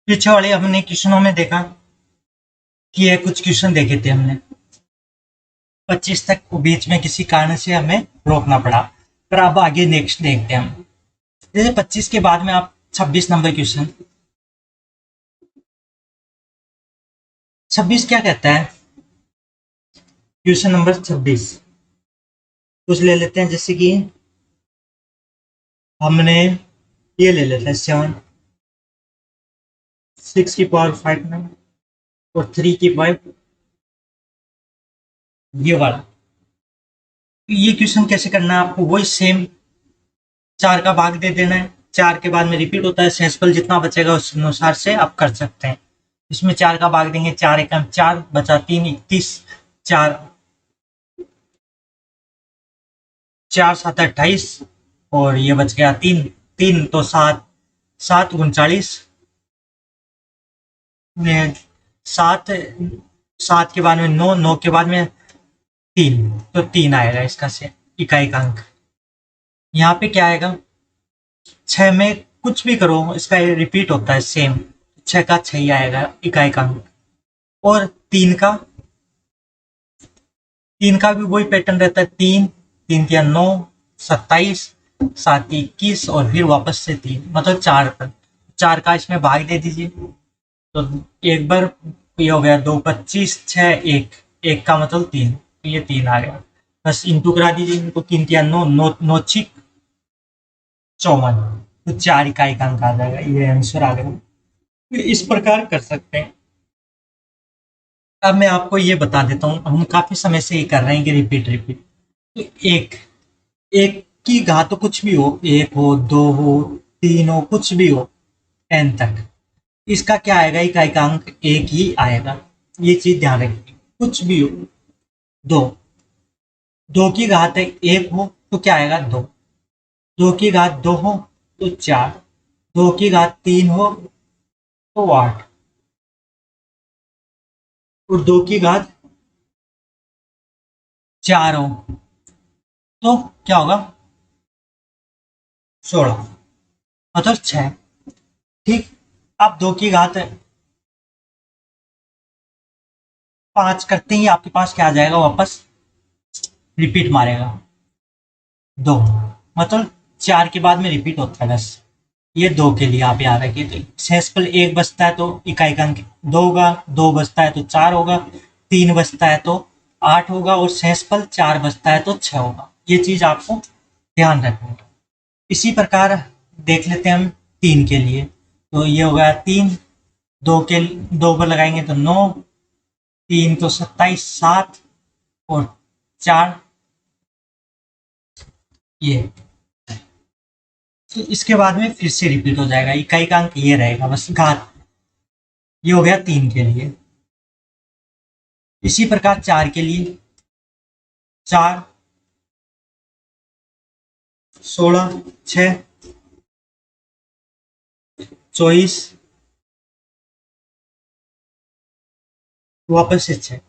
पीछे वाले हमने क्वेश्चनों में देखा कि ये कुछ क्वेश्चन देखे थे हमने 25 तक, बीच में किसी कारण से हमें रोकना पड़ा। पर अब आगे नेक्स्ट देखते हैं हम। जैसे 25 के बाद में आप 26 नंबर क्वेश्चन, 26 क्या कहता है? क्वेश्चन नंबर 26 कुछ ले लेते हैं, जैसे कि हमने ये ले लेते हैं 7, 6 की पावर 5 में और 3 की पावर, ये वाला। ये क्वेश्चन कैसे करना है आपको? वही सेम, 4 का भाग दे देना है, 4 के बाद में रिपीट होता है, सेंसफल जितना बचेगा उस अनुसार से आप कर सकते हैं। इसमें 4 का भाग देंगे, 4 एकम 4 बचा 3, 31, 4 4 7 28 और ये बच गया 3, 3 तो 7, 7 39, 7, 7 के बाद में 9, 9 के बाद में 3, तो 3 आएगा इसका से इकाई का अंक। यहाँ पे क्या आएगा? 6 में कुछ भी करो इसका रिपीट होता है सेम, 6 का 6 ही आएगा इकाई का अंक। और 3 का भी वही पैटर्न रहता है, 3, 3 या 9, 27, 7 21 और फिर वापस से 3, मतलब 4 पर 4 का इसमें भाग दे दीजिए, तो एक बार ये हो गया 2, 25, 6, 1, 1 का मतलब 3, तो ये 3 आ गया। बस इंटू करा दीजिए इनको, 3 या 9, 9, 9 6 54, तो 4 इकाई का अंक आ जाएगा, ये आंसर आ गया। तो इस प्रकार कर सकते हैं। अब मैं आपको ये बता देता हूँ, हम काफी समय से ये कर रहे हैं कि रिपीट रिपीट। तो एक एक की घात तो कुछ भी हो, 1 हो, 2 हो, 3 हो, कुछ भी हो, 10 तक, इसका क्या आएगा? इकाई का अंक 1 ही आएगा। ये चीज ध्यान रखिए, कुछ भी हो। 2, 2 की घात 1 हो तो क्या आएगा? 2, 2 की घात 2 हो तो 4, 2 की घात 3 हो तो 8 और 2 की घात 4 हो तो क्या होगा? 16, मतलब 6। ठीक। अब 2 की घात 5 करते ही आपके पास क्या आ जाएगा? वापस रिपीट मारेगा 2, मतलब 4 के बाद में रिपीट होता है बस। ये 2 के लिए आप याद रखिए। तो सेंसफल 1 बचता है तो इकाई का अंक 2 होगा, 2 बचता है तो 4 होगा, 3 बचता है तो 8 होगा और सेंसफल 4 बचता है तो 6 होगा। ये चीज आपको ध्यान रखनी है। इसी प्रकार देख लेते हैं हम 3 के लिए। तो ये हो गया 3, 2 के 2 पर लगाएंगे तो 9, 3 तो 27, 7 और 4 ये। तो इसके बाद में फिर से रिपीट हो जाएगा, इकाई का अंक ये रहेगा बस घात। ये हो गया 3 के लिए। इसी प्रकार 4 के लिए, 4, 16, 6, 24, वापस से 6,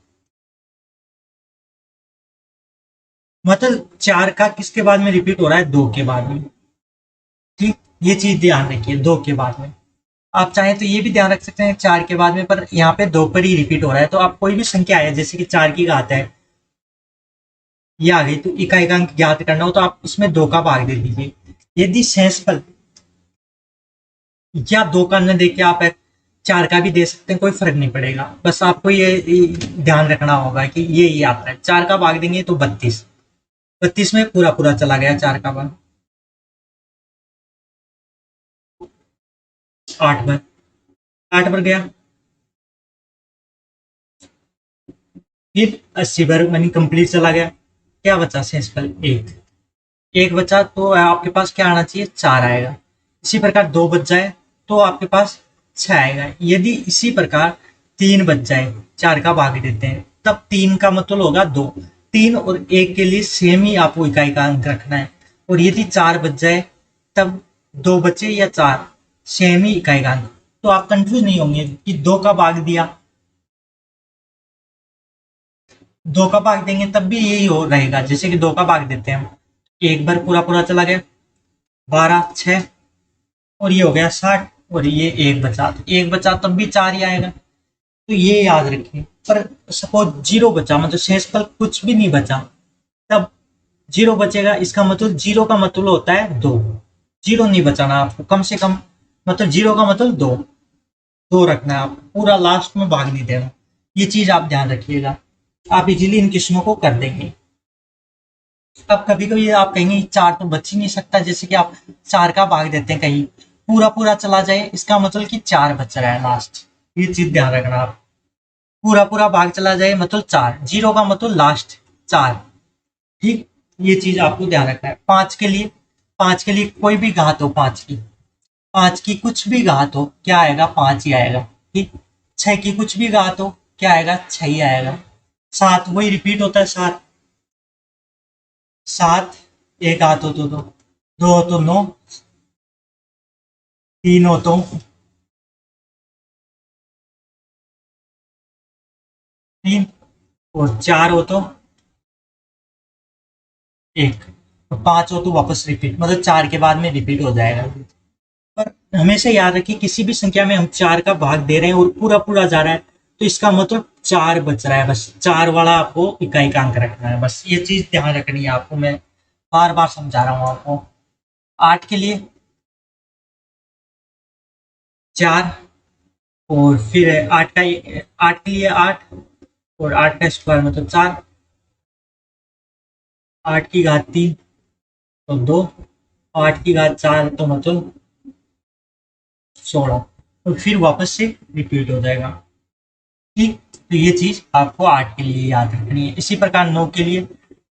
मतलब 4 का किसके बाद में रिपीट हो रहा है? 2 के बाद में। ठीक, ये चीज ध्यान रखिए, 2 के बाद में। आप चाहें तो ये भी ध्यान रख सकते हैं 4 के बाद में, पर यहाँ पे 2 पर ही रिपीट हो रहा है। तो आप कोई भी संख्या है, जैसे कि 4 की घात है, ये आ गई, तो इकाई का अंक ज्ञात करना हो तो आप इसमें 2 का भाग दे दीजिए। यदि सेंसफल या 2 का न देके आप 4 का भी दे सकते हैं, कोई फर्क नहीं पड़ेगा। बस आपको ये ध्यान रखना होगा कि ये आता है। 4 का भाग देंगे तो 32, 32 में पूरा पूरा चला गया 4 का भाग, 8 बार, 8 बार गया, फिर 80 बार मनी कंप्लीट चला गया। क्या बचा? सेंसफल 1, 1 बचा तो आपके पास क्या आना चाहिए? 4 आएगा। इसी प्रकार 2 बच जाए तो आपके पास 6 आएगा। यदि इसी प्रकार 3 बच जाए, 4 का भाग देते हैं, तब 3 का मतलब होगा 2। 3 और 1 के लिए सेम ही आपको इकाई का अंक रखना है। और यदि 4 बच जाए तब 2 बचे या 4, सेम ही इकाई का अंक। तो आप कंफ्यूज नहीं होंगे कि 2 का भाग दिया, 2 का भाग देंगे तब भी यही हो रहेगा। जैसे कि 2 का भाग देते हैं हम, एक बार पूरा पूरा चला गया, 12, 6, और ये हो गया 60 और ये एक बचा, तो एक बचा तब भी 4 ही आएगा, तो ये याद रखिए। पर सपोज 0 बचा, मतलब शेषफल कुछ भी नहीं बचा, तब 0 बचेगा, इसका मतलब 0 का मतलब होता है 2, 0 नहीं बचाना आपको, कम से कम मतलब 0 का मतलब 2, 2 रखना है आप, पूरा लास्ट में भाग नहीं देना। ये चीज आप ध्यान रखिएगा, आप इजीली इन किस्मों को कर देंगे। अब कभी कभी आप कहेंगे 4 तो बच ही नहीं सकता, जैसे कि आप 4 का भाग देते हैं, कहीं पूरा पूरा चला जाए, इसका मतलब कि 4 बच रहा है लास्ट, ये चीज ध्यान रखना आप। पूरा पूरा भाग चला जाए मतलब 4, 0 का मतलब लास्ट 4, ठीक, ये चीज आपको ध्यान रखना है। 5 के लिए, 5 के लिए कोई भी घात हो, 5 की, 5 की कुछ भी घात हो, क्या आएगा, 5 ही आएगा, ठीक। 6 की कुछ भी घात हो, क्या आएगा, 6 ही आएगा। 7 वही रिपीट होता है, 7, 7 एक घात हो तो 2, 2 हो तो 9, 3 हो तो 3, और 4 हो तो 1, और 5 हो तो वापस रिपीट, मतलब 4 के बाद में रिपीट हो जाएगा। पर हमेशा याद रखिए, किसी भी संख्या में हम 4 का भाग दे रहे हैं और पूरा पूरा जा रहा है, तो इसका मतलब 4 बच रहा है, बस 4 वाला आपको इकाई का अंक रखना है, बस ये चीज ध्यान रखनी है आपको, मैं बार बार समझा रहा हूँ आपको। 8 के लिए 4, और फिर 8 का, 8 के लिए 8, और 8 का स्क्वायर मतलब 4, 8 की घात 3 तो 2, 8 की घात 4 तो मतलब 16, और फिर वापस से रिपीट हो जाएगा, ठीक। तो ये चीज आपको 8 के लिए याद रखनी है। इसी प्रकार 9 के लिए,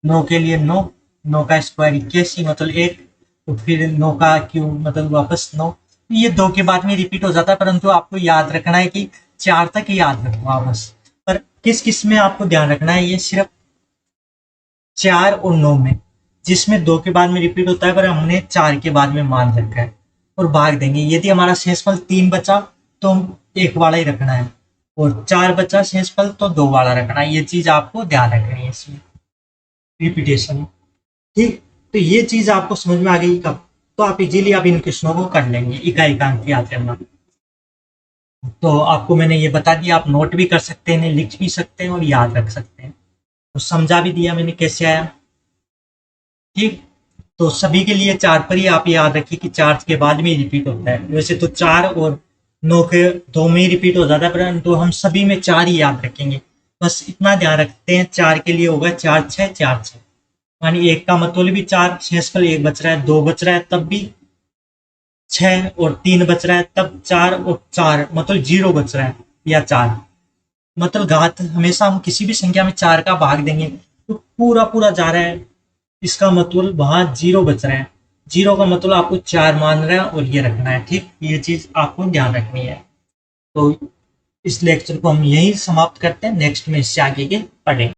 9 के लिए 9, 9 का स्क्वायर 81 मतलब 1, तो फिर 9 का क्यूब मतलब वापस 9, ये 2 के बाद में रिपीट हो जाता है, परंतु आपको याद रखना है कि 4 तक ही याद रखो आप बस। पर किस किस में आपको ध्यान रखना है, ये सिर्फ 4 और 9 में, जिसमें 2 के बाद में रिपीट होता है, पर हमने 4 के बाद में मान रखा है, और भाग देंगे। यदि हमारा शेषफल 3 बचा तो हम 1 वाला ही रखना है, और 4 बचा शेषफल तो 2 वाला रखना है, ये चीज आपको ध्यान रखनी है इसमें, रिपीटेशन, ठीक। तो ये चीज आपको समझ में आ गई कब, तो आप इजीली आप इन क्वेश्चनों को कर लेंगे, इकाई का अंक याद करना। तो आपको मैंने ये बता दिया, आप नोट भी कर सकते हैं, लिख भी सकते हैं और याद रख सकते हैं, तो समझा भी दिया मैंने कैसे आया, ठीक। तो सभी के लिए 4 पर ही आप याद रखिए कि 4 के बाद में रिपीट होता है, वैसे तो 4 और 9 के 2 में ही रिपीट हो जाता है, परंतु हम सभी में 4 ही याद रखेंगे, बस इतना ध्यान रखते हैं। 4 के लिए होगा 4 6 4 6, यानी 1 का मतलब भी 4, शेषफल 1 बच रहा है, 2 बच रहा है तब भी 6, और 3 बच रहा है तब 4, और 4 मतलब 0 बच रहा है या 4, मतलब घात हमेशा हम किसी भी संख्या में 4 का भाग देंगे तो पूरा पूरा जा रहा है, इसका मतलब वहां 0 बच रहा है, 0 का मतलब आपको 4 मान रहा है और ये रखना है, ठीक। ये चीज आपको ध्यान रखनी है। तो इस लेक्चर को हम यही समाप्त करते हैं, नेक्स्ट में इससे आगे के पढ़ेंगे।